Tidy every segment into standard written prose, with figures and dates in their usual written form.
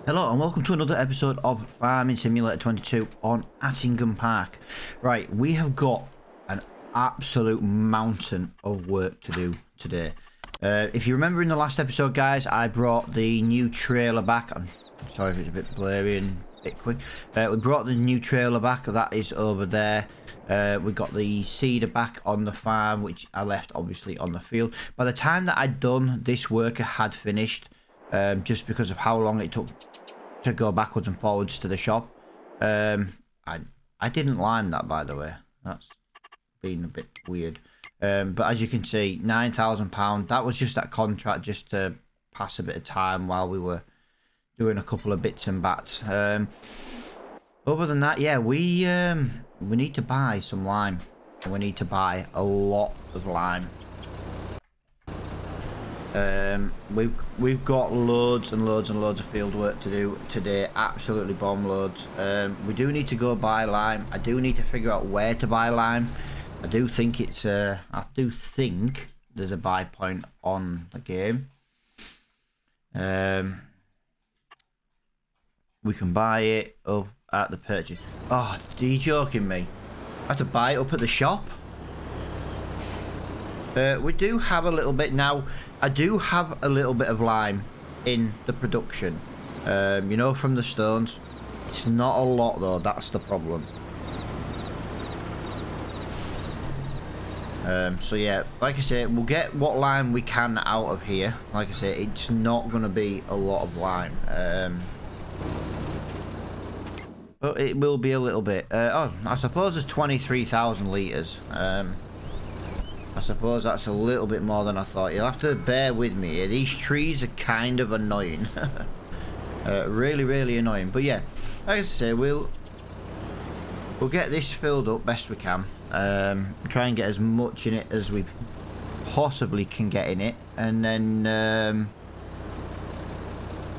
Hello and welcome to another episode of Farming Simulator 22 on Attingham Park. Right, we have got an absolute mountain of work to do today. If you remember in the last episode, guys, I brought the new trailer back. I'm sorry if it's a bit blurry and a bit quick. We brought the new trailer back. That is over there. We got the seeder back on the farm, which I left obviously on the field. By the time that I'd done, this worker had finished, just because of how long it took to go backwards and forwards to the shop. I didn't lime that, by the way. That's been a bit weird. But as you can see, £9,000. That was just that contract, just to pass a bit of time while we were doing a couple of bits and bats. Other than that, yeah, we need to buy some lime. We need to buy a lot of lime. We've got loads and loads and loads of field work to do today, absolutely bomb loads. We do need to go buy lime. I do need to figure out where to buy lime. I do think it's I do think there's a buy point on the game. We can buy it up at the purchase. Oh, are you joking me? I have to buy it up at the shop? We do have a little bit now. I do have a little bit of lime in the production, you know, from the stones. It's not a lot though, that's the problem. So yeah, like I say, we'll get what lime we can out of here. Like I say, it's not going to be a lot of lime, but it will be a little bit. Oh, I suppose there's 23,000 litres. I suppose that's a little bit more than I thought. You'll have to bear with me here. These trees are kind of annoying. Really, really annoying. But yeah, like I say, we'll get this filled up best we can. Try and get as much in it as we possibly can get in it. And then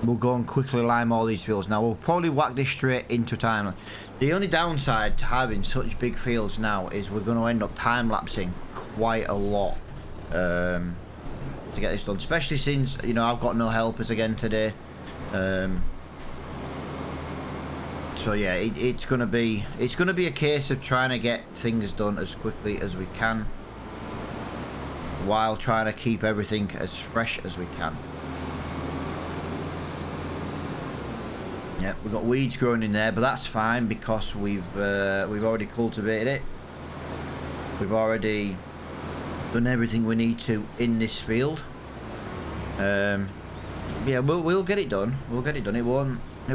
we'll go and quickly lime all these fields. Now, we'll probably whack this straight into time. The only downside to having such big fields now is we're going to end up time-lapsing quite a lot to get this done, especially since, you know, I've got no helpers again today. So yeah, it's gonna be a case of trying to get things done as quickly as we can while trying to keep everything as fresh as we can. Yeah, we've got weeds growing in there, but that's fine because we've already cultivated it. We've already done everything we need to in this field. Yeah, we'll get it done. We'll get it done. It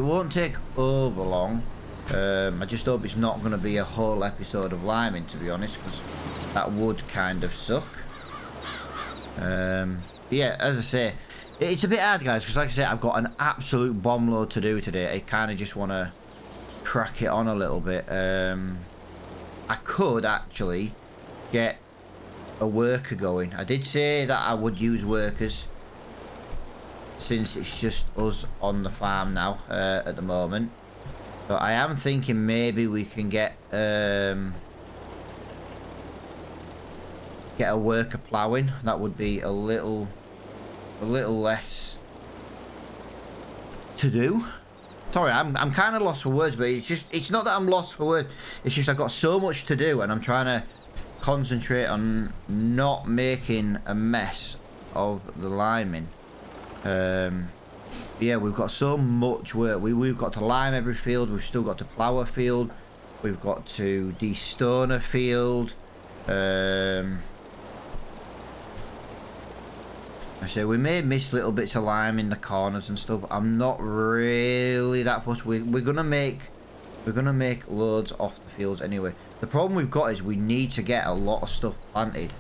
won't take over long. I just hope it's not going to be a whole episode of liming, to be honest, because that would kind of suck. Yeah, as I say, it's a bit hard, guys, because like I say, I've got an absolute bomb load to do today. I kind of just want to crack it on a little bit. I could actually get a worker going. I did say that I would use workers since it's just us on the farm now at the moment. But I am thinking maybe we can get a worker ploughing. That would be a little less to do. Sorry, I'm kind of lost for words, but it's not that I'm lost for words. It's just I've got so much to do and I'm trying to concentrate on not making a mess of the liming. Yeah, we've got so much work. We've got to lime every field. We've still got to plough a field. We've got to de-stone a field. I say we may miss little bits of lime in the corners and stuff. I'm not really that fussed. We're gonna make loads off the fields anyway. The problem we've got is we need to get a lot of stuff planted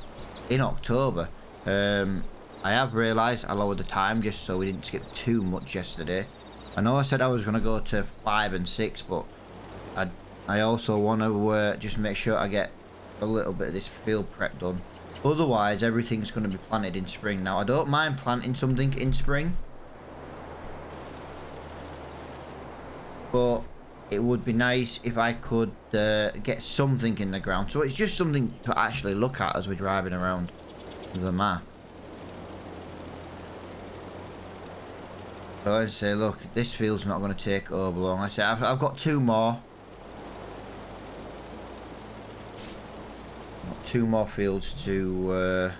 in October. I have realised I lowered the time just so we didn't skip too much yesterday. I know I said I was going to go to 5 and 6, but I also want to just make sure I get a little bit of this field prep done. Otherwise, everything's going to be planted in spring. Now, I don't mind planting something in spring, but it would be nice if I could get something in the ground. So it's just something to actually look at as we're driving around the map. So I say, look, this field's not going to take over long. I say, I've got two more. Got two more fields to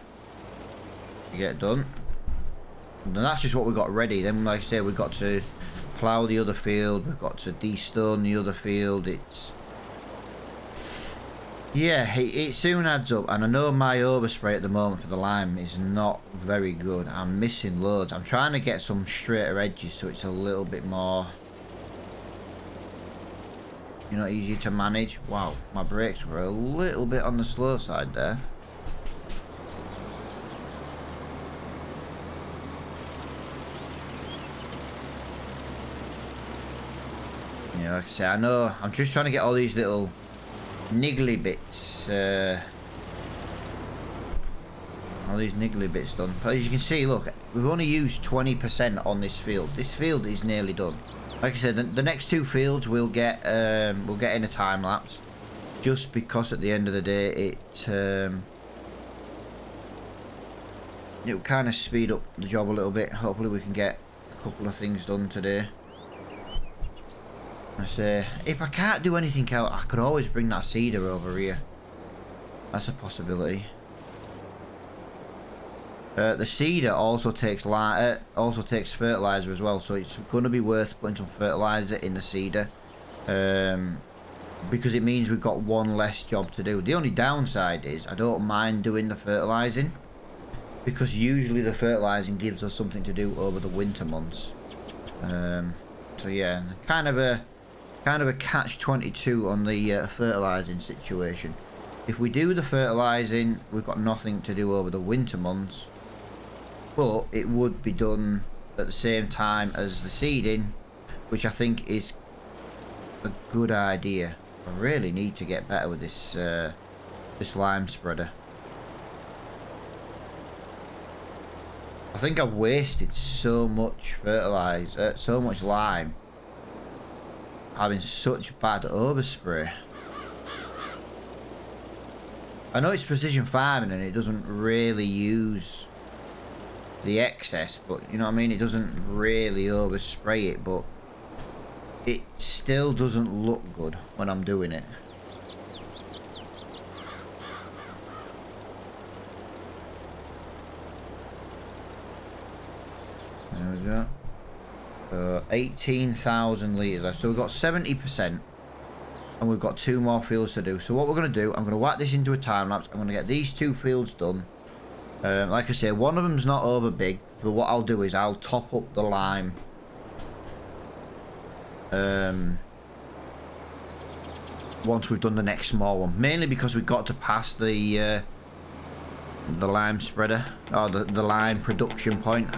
get done. And that's just what we got ready. Then, like I say, we've got to plough the other field. We've got to de-stone the other field. It's... yeah, it soon adds up. And I know my overspray at the moment for the lime is not very good. I'm missing loads. I'm trying to get some straighter edges so it's a little bit more, you know, easier to manage. Wow, my brakes were a little bit on the slow side there. Yeah, like I say, I know. I'm just trying to get all these little niggly bits, all these niggly bits done. But as you can see, look, we've only used 20% on this field. This field is nearly done. Like I said, the next two fields we'll get in a time lapse, just because at the end of the day it'll kind of speed up the job a little bit. Hopefully we can get a couple of things done today. I say, if I can't do anything else, I could always bring that seeder over here. That's a possibility. The seeder also takes fertilizer as well, so it's going to be worth putting some fertilizer in the seeder, because it means we've got one less job to do. The only downside is I don't mind doing the fertilizing, because usually the fertilizing gives us something to do over the winter months. So yeah, kind of a catch-22 on the fertilizing situation. If we do the fertilizing, we've got nothing to do over the winter months, but it would be done at the same time as the seeding, which I think is a good idea. I really need to get better with this this lime spreader. I think I've wasted so much fertilizer, so much lime, having such bad overspray. I know it's precision farming and it doesn't really use the excess, but you know what I mean, it doesn't really overspray it, but it still doesn't look good when I'm doing it. There we go. So 18,000 litres left. So we've got 70%. And we've got two more fields to do. So what we're going to do, I'm going to whack this into a time lapse. I'm going to get these two fields done. Like I say, one of them's not over big. But what I'll do is I'll top up the lime. Once we've done the next small one. Mainly because we've got to pass the lime spreader. Or the lime production point.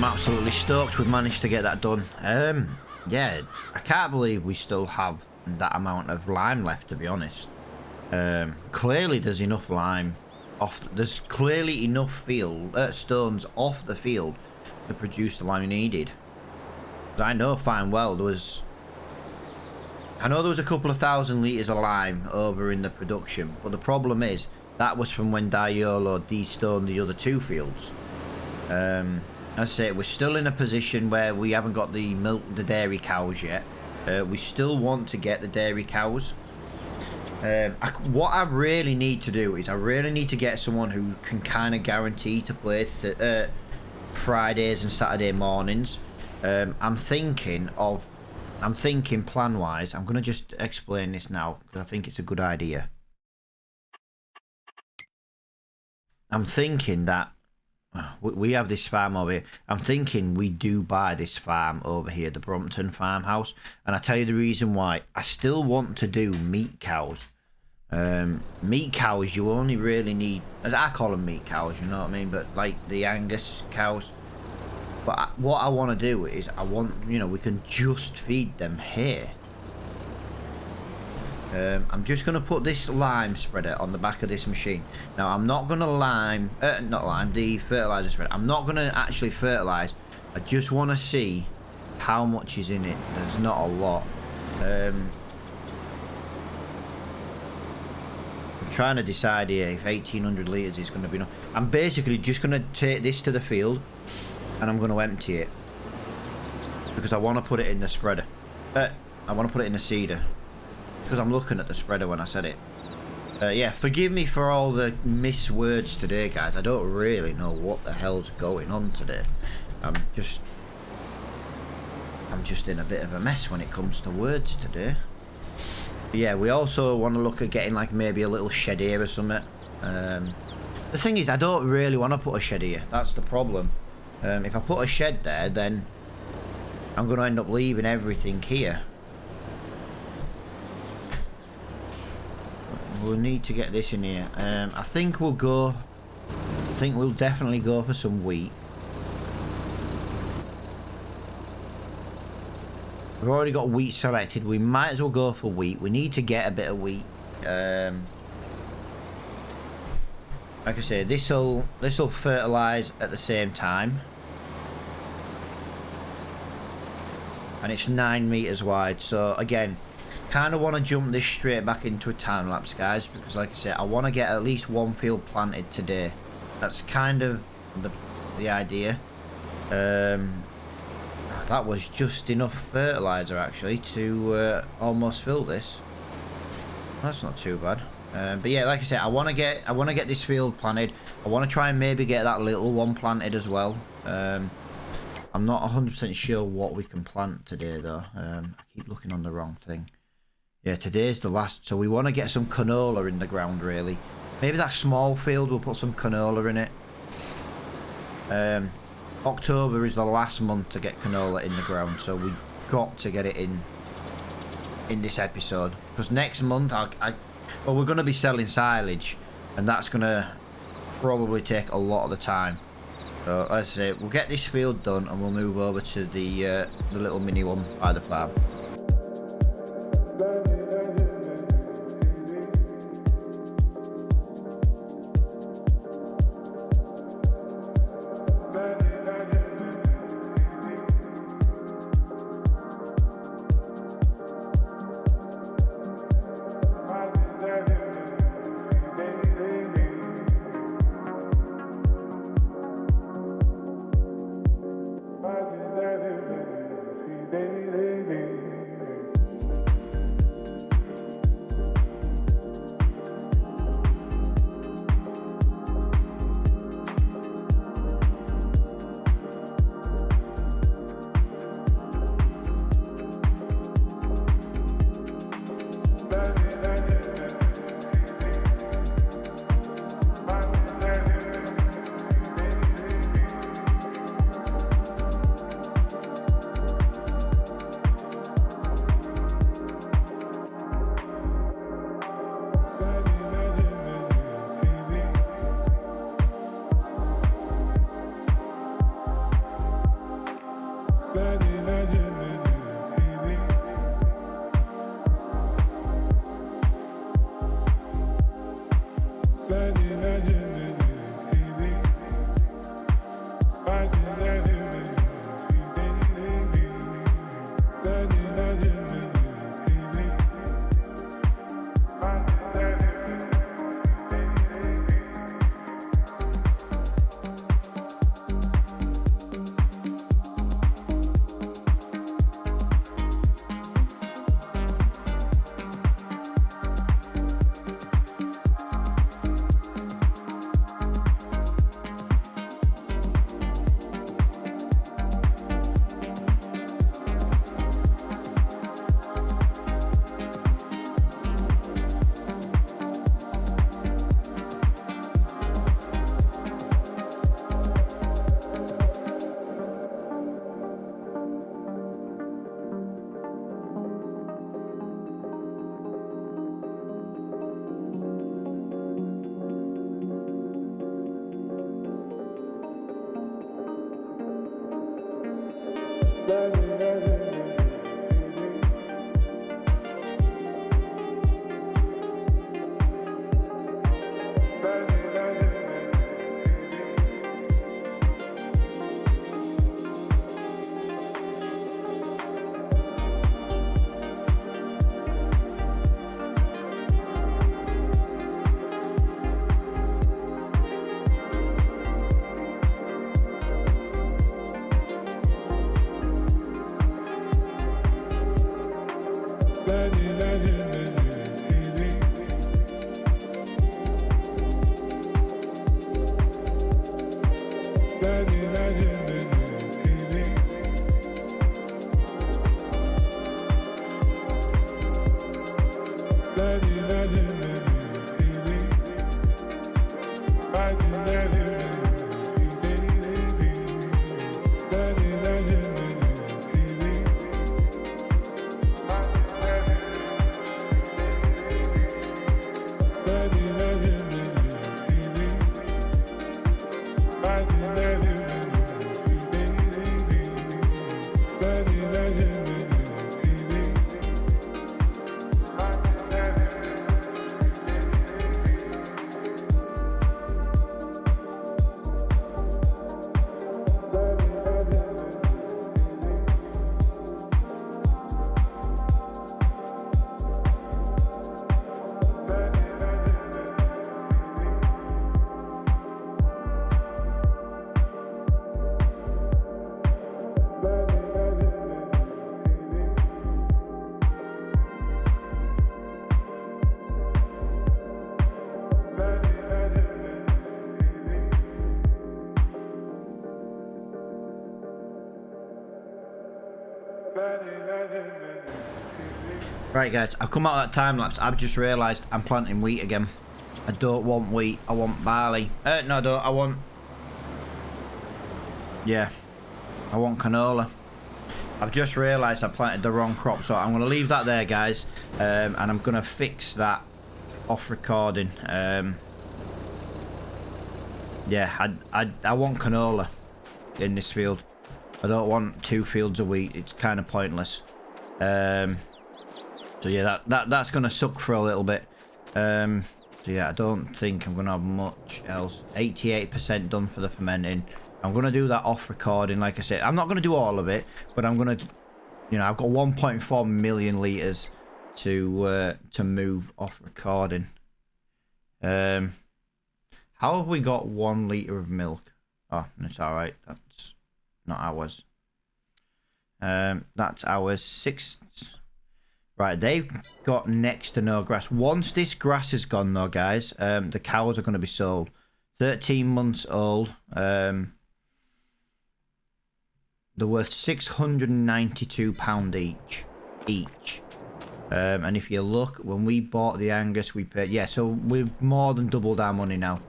I'm absolutely stoked we've managed to get that done. Yeah, I can't believe we still have that amount of lime left, to be honest. Clearly there's enough lime there's clearly enough stones off the field to produce the lime needed. I know fine well there was a couple of thousand litres of lime over in the production, but the problem is that was from when Diolo destoned the other two fields. I say we're still in a position where we haven't got the dairy cows yet. We still want to get the dairy cows. What I really need to do is I really need to get someone who can kind of guarantee to play Fridays and Saturday mornings. I'm thinking plan wise. I'm gonna just explain this now because I think it's a good idea. I'm thinking that we have this farm over here. I'm thinking we do buy this farm over here, the Brompton farmhouse, and I tell you the reason why. I still want to do meat cows. Meat cows, you only really need, as I call them, meat cows, you know what I mean, but like the Angus cows. But what I want to do is we can just feed them hay. I'm just going to put this lime spreader on the back of this machine. Now, I'm not going to the fertilizer spreader. I'm not going to actually fertilize. I just want to see how much is in it. There's not a lot. I'm trying to decide here if 1800 litres is going to be enough. I'm basically just going to take this to the field and I'm going to empty it because I want to put it in the spreader. I want to put it in the seeder. Because I'm looking at the spreader when I said it. Yeah, forgive me for all the miswords today, guys. I don't really know what the hell's going on today. I'm just in a bit of a mess when it comes to words today. But yeah, we also want to look at getting like maybe a little shed here or something. The thing is, I don't really want to put a shed here. That's the problem. If I put a shed there, then I'm going to end up leaving everything here. We'll need to get this in here. I think we'll definitely go for some wheat. We've already got wheat selected. We might as well go for wheat. We need to get a bit of wheat. Like I say, this'll fertilise at the same time. And it's 9 meters wide. So again, kind of want to jump this straight back into a time lapse, guys, because like I said, I want to get at least one field planted today. That's kind of the idea. That was just enough fertilizer actually to almost fill this. That's not too bad. But yeah, like I said, I want to get this field planted. I want to try and maybe get that little one planted as well. I'm not 100% sure what we can plant today though. I keep looking on the wrong thing. Yeah, today's the last, so we want to get some canola in the ground really. Maybe that small field, we'll put some canola in it. October is the last month to get canola in the ground, so we've got to get it in this episode. Because next month, well, we're going to be selling silage, and that's going to probably take a lot of the time. So, as I say, we'll get this field done, and we'll move over to the little mini one by the farm. Right guys, I've come out of that time lapse. I've just realised I'm planting wheat again. I don't want wheat, I want barley. No I don't, I want... Yeah, I want canola. I've just realised I planted the wrong crop, so I'm going to leave that there guys. And I'm going to fix that off recording. Yeah, I want canola in this field. I don't want 2 fields of wheat, it's kind of pointless. So yeah, that's going to suck for a little bit. So yeah, I don't think I'm going to have much else. 88% done for the fermenting. I'm going to do that off recording, like I said. I'm not going to do all of it, but I'm going to, you know, I've got 1.4 million litres to move off recording. How have we got 1 litre of milk? Oh, it's alright. That's not ours. That's ours. 6... Right, they've got next to no grass. Once this grass is gone though, guys, the cows are going to be sold. 13 months old. They're worth £692 each. And if you look, when we bought the Angus, we paid... Yeah, so we've more than doubled our money now.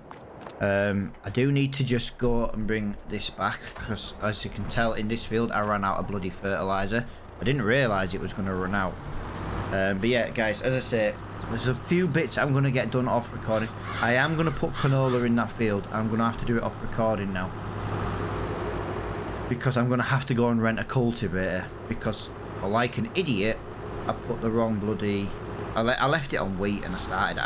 I do need to just go and bring this back, because as you can tell, in this field, I ran out of bloody fertiliser. I didn't realise it was going to run out. But yeah, guys, as I say, there's a few bits I'm going to get done off recording. I am going to put canola in that field. I'm going to have to do it off recording now. because I'm going to have to go and rent a cultivator because, well, like an idiot, I put the wrong bloody... I left it on wheat and I started.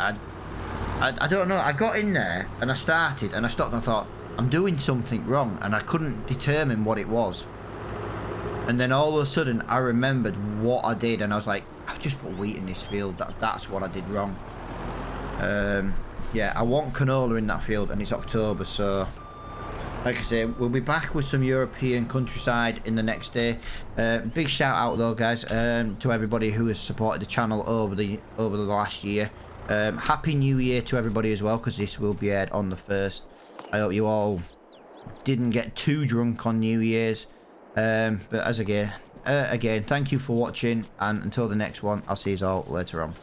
I don't know. I got in there and I started and I stopped and I thought, I'm doing something wrong, and I couldn't determine what it was. And then all of a sudden I remembered what I did and I was like, I've just put wheat in this field. That's what I did wrong. Yeah, I want canola in that field and it's October, so like I say, we'll be back with some European countryside in the next day. Big shout out though, guys, to everybody who has supported the channel over the last year. Happy New Year to everybody as well, because this will be aired on the 1st. I hope you all didn't get too drunk on New Year's. But as again, thank you for watching, and until the next one, I'll see you all later on.